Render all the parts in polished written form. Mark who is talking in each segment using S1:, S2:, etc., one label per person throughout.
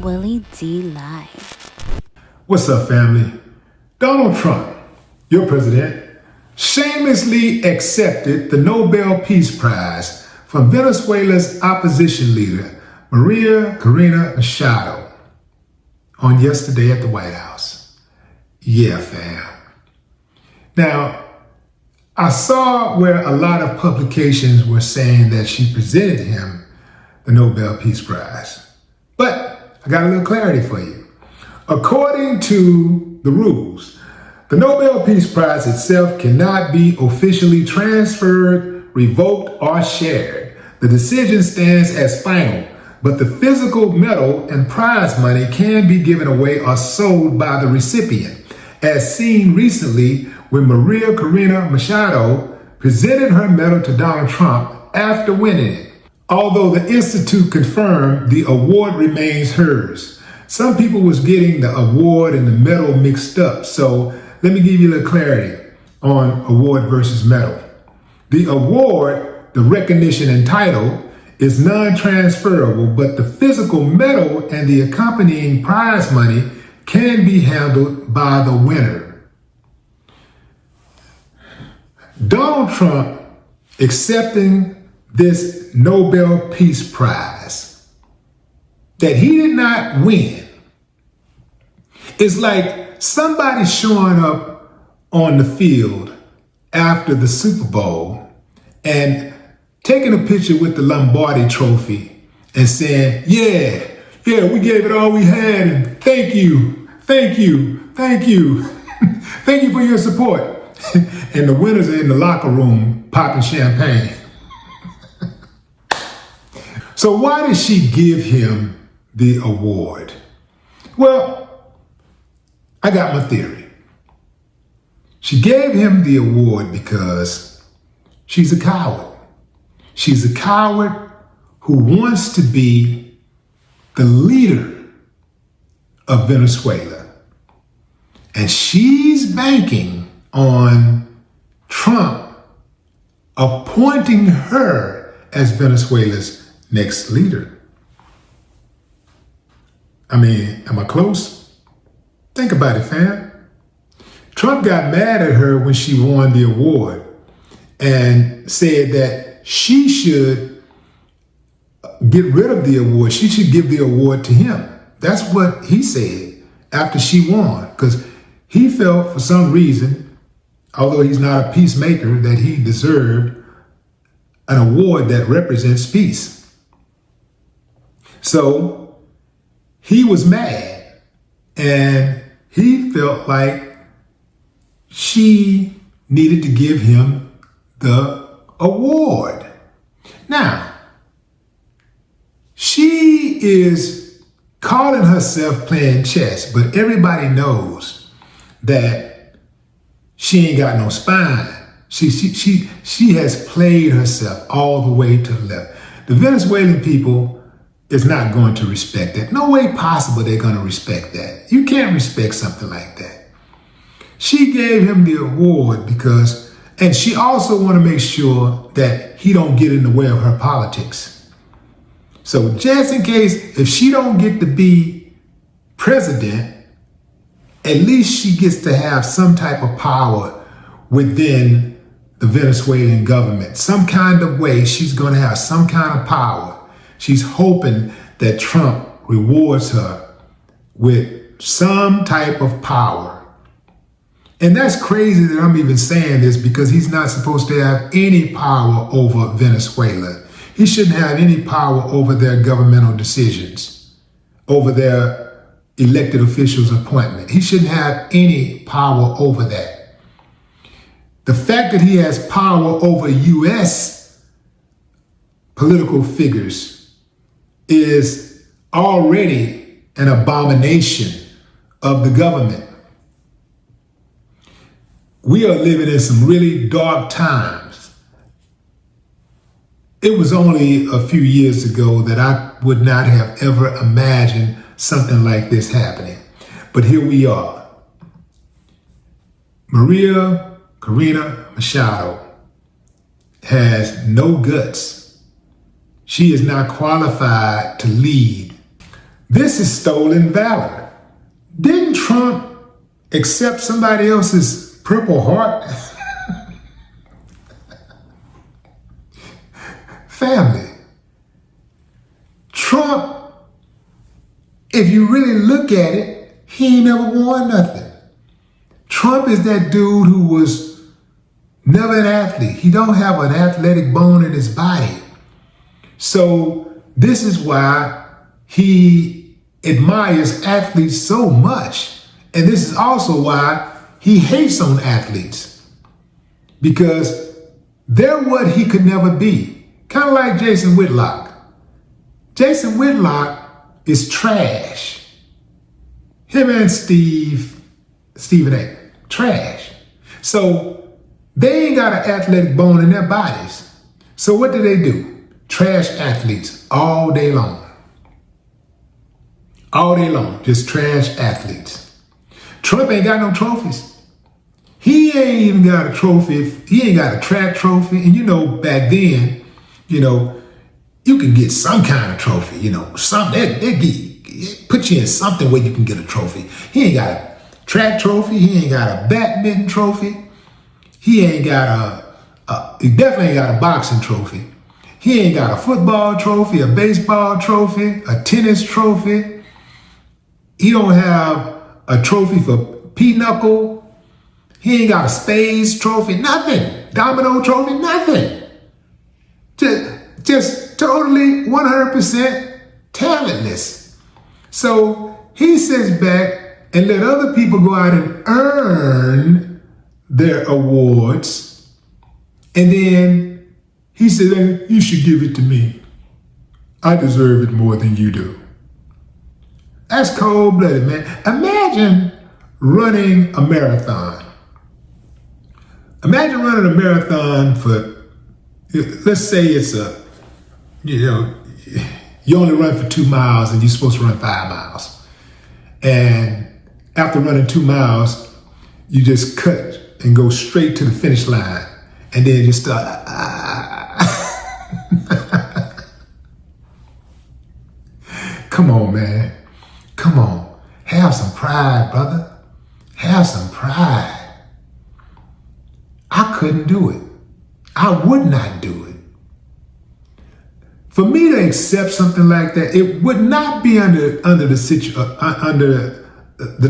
S1: Willie D Live.
S2: What's up, family? Donald Trump, your president, shamelessly accepted the Nobel Peace Prize from Venezuela's opposition leader, María Corina Machado, on yesterday at the White House. Yeah, fam. Now, I saw where a lot of publications were saying that she presented him the Nobel Peace Prize. But I got a little clarity for you. According to the rules, the Nobel Peace Prize itself cannot be officially transferred, revoked, or shared. The decision stands as final, but the physical medal and prize money can be given away or sold by the recipient, as seen recently when María Corina Machado presented her medal to Donald Trump after winning it. Although the Institute confirmed the award remains hers. Some people was getting the award and the medal mixed up, so let me give you a little clarity on award versus medal. The award, the recognition and title, is non-transferable, but the physical medal and the accompanying prize money can be handled by the winner. Donald Trump accepting this Nobel Peace Prize that he did not win is like somebody showing up on the field after the Super Bowl and taking a picture with the Lombardi trophy and saying, yeah, we gave it all we had, and thank you, thank you for your support. And the winners are in the locker room popping champagne. So why did she give him the award? Well, I got my theory. She gave him the award because she's a coward. She's a coward who wants to be the leader of Venezuela. And she's banking on Trump appointing her as Venezuela's next leader. I mean, am I close? Think about it, fam. Trump got mad at her when she won the award and said that she should get rid of the award. She should give the award to him. That's what he said after she won, because he felt for some reason, although he's not a peacemaker, that he deserved an award that represents peace. So he was mad and he felt like she needed to give him the award. Now, she is calling herself playing chess, but everybody knows that she ain't got no spine. She has played herself all the way to the left. The Venezuelan people is not going to respect that. No way possible they're going to respect that. You can't respect something like that. She gave him the award because, and she also want to make sure that he don't get in the way of her politics. So just in case, if she don't get to be president, at least she gets to have some type of power within the Venezuelan government. Some kind of way she's going to have some kind of power. She's hoping that Trump rewards her with some type of power. And that's crazy that I'm even saying this, because he's not supposed to have any power over Venezuela. He shouldn't have any power over their governmental decisions, over their elected officials' appointment. He shouldn't have any power over that. The fact that he has power over U.S. political figures is already an abomination of the government. We are living in some really dark times. It was only a few years ago that I would not have ever imagined something like this happening. But here we are. María Corina Machado has no guts. She is not qualified to lead This is stolen valor. Didn't Trump accept somebody else's Purple Heart? Family. Trump, if you really look at it, he ain't never won nothing. Trump is that dude who was never an athlete. He don't have an athletic bone in his body. So this is why he admires athletes so much. And this is also why he hates on athletes. Because they're what he could never be. Kind of like Jason Whitlock. Jason Whitlock is trash. Him and Stephen A. Trash. So they ain't got an athletic bone in their bodies. So what do? Trash athletes all day long. All day long, just trash athletes. Trump ain't got no trophies. He ain't even got a trophy. He ain't got a track trophy. And you know, back then, you know, you can get some kind of trophy, you know, they put you in something where you can get a trophy. He ain't got a track trophy. He ain't got a badminton trophy. He ain't got he definitely ain't got a boxing trophy. He ain't got a football trophy, a baseball trophy, a tennis trophy. He don't have a trophy for pinochle. He ain't got a spades trophy, nothing. Domino trophy, nothing. Just totally 100% talentless. So he sits back and let other people go out and earn their awards. And then he said, hey, you should give it to me. I deserve it more than you do. That's cold-blooded, man. Imagine running a marathon. Imagine running a marathon for, let's say it's you only run for 2 miles and you're supposed to run 5 miles. And after running 2 miles, you just cut and go straight to the finish line. And then you start, Come on, man. Come on. Have some pride, brother. Have some pride. I couldn't do it. I would not do it. For me to accept something like that, it would not be under the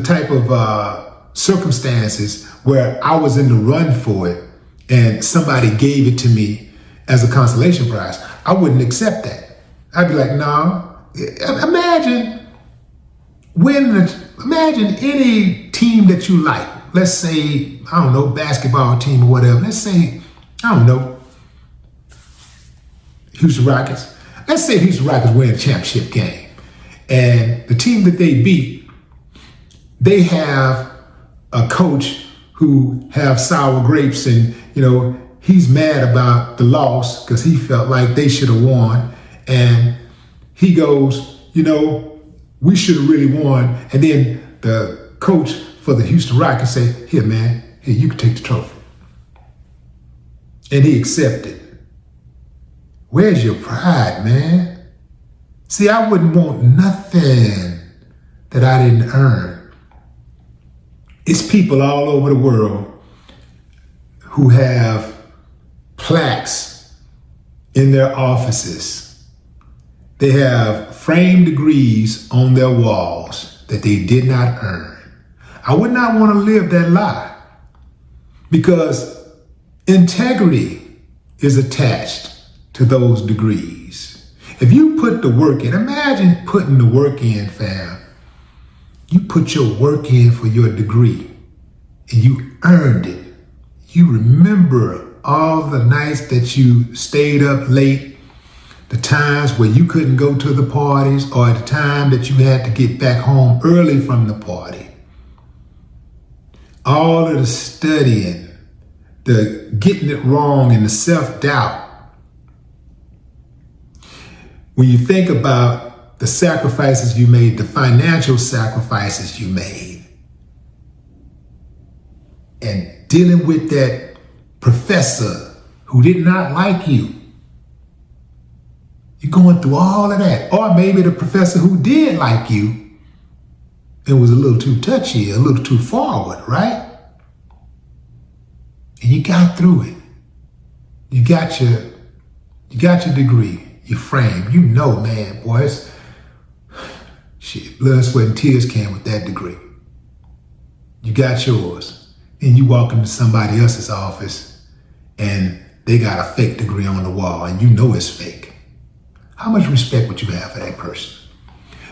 S2: type of circumstances where I was in the run for it and somebody gave it to me as a consolation prize. I wouldn't accept that. I'd be like, no. Imagine any team that you like. Let's say, I don't know, basketball team or whatever. Let's say, I don't know, Houston Rockets. Let's say Houston Rockets win a championship game. And the team that they beat, they have a coach who have sour grapes and, you know, he's mad about the loss because he felt like they should have won. And he goes, you know, we should have really won. And then the coach for the Houston Rockets say, here, man, here, you can take the trophy. And he accepted. Where's your pride, man? See, I wouldn't want nothing that I didn't earn. It's people all over the world who have plaques in their offices. They have framed degrees on their walls that they did not earn. I would not want to live that lie because integrity is attached to those degrees. If you put the work in, imagine putting the work in, fam. You put your work in for your degree and you earned it. You remember all the nights that you stayed up late, the times where you couldn't go to the parties, or the time that you had to get back home early from the party. All of the studying, the getting it wrong and the self-doubt. When you think about the sacrifices you made, the financial sacrifices you made, and dealing with that professor who did not like you, You're going through all of that. Or maybe the professor who did like you, it was a little too touchy, a little too forward, right? And you got through it. You got your degree, your frame. You know, man, boys, shit, blood, sweat, and tears came with that degree. You got yours. Then you walk into somebody else's office and they got a fake degree on the wall and you know it's fake. How much respect would you have for that person?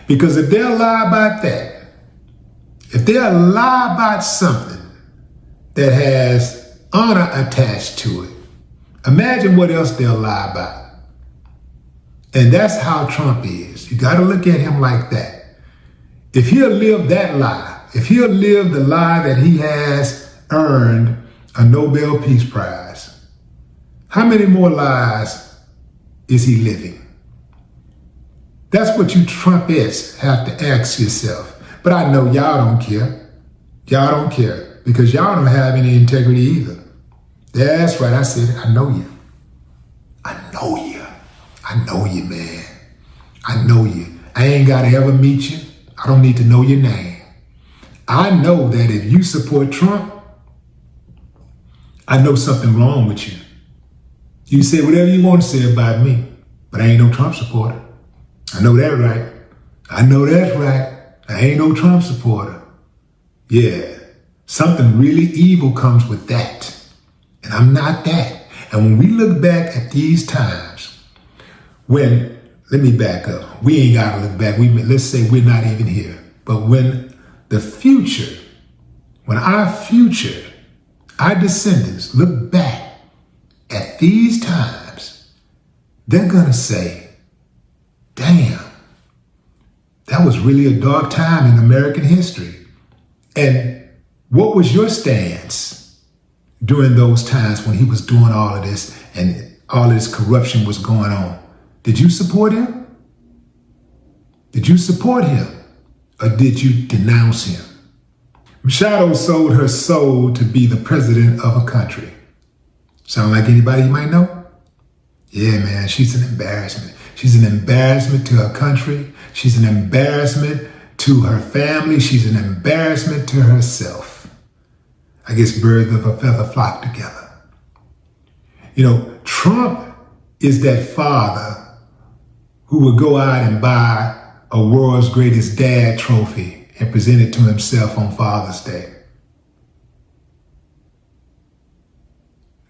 S2: Because if they'll lie about that, if they'll lie about something that has honor attached to it, imagine what else they'll lie about. And that's how Trump is. You got to look at him like that. If he'll live that lie, if he'll live the lie that he has earned a Nobel Peace Prize, how many more lies is he living? That's what you Trumpettes have to ask yourself. But I know y'all don't care. Y'all don't care because y'all don't have any integrity either. That's right, I said it. I know you. I know you. I know you, man. I know you. I ain't got to ever meet you. I don't need to know your name. I know that if you support Trump, I know something wrong with you. You say whatever you want to say about me, but I ain't no Trump supporter. I know that right. I know that's right. I ain't no Trump supporter. Yeah, something really evil comes with that. And I'm not that. And when we look back at these times, let me back up. We ain't got to look back. Let's say we're not even here. But when our future, our descendants look back at these times, they're going to say, damn, that was really a dark time in American history. And what was your stance during those times when he was doing all of this and all of this corruption was going on? Did you support him? Did you support him? Or did you denounce him? Machado sold her soul to be the president of a country. Sound like anybody you might know? Yeah, man, she's an embarrassment. She's an embarrassment to her country. She's an embarrassment to her family. She's an embarrassment to herself. I guess birds of a feather flock together. You know, Trump is that father who would go out and buy a world's greatest dad trophy and present it to himself on Father's Day.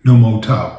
S2: No more talk.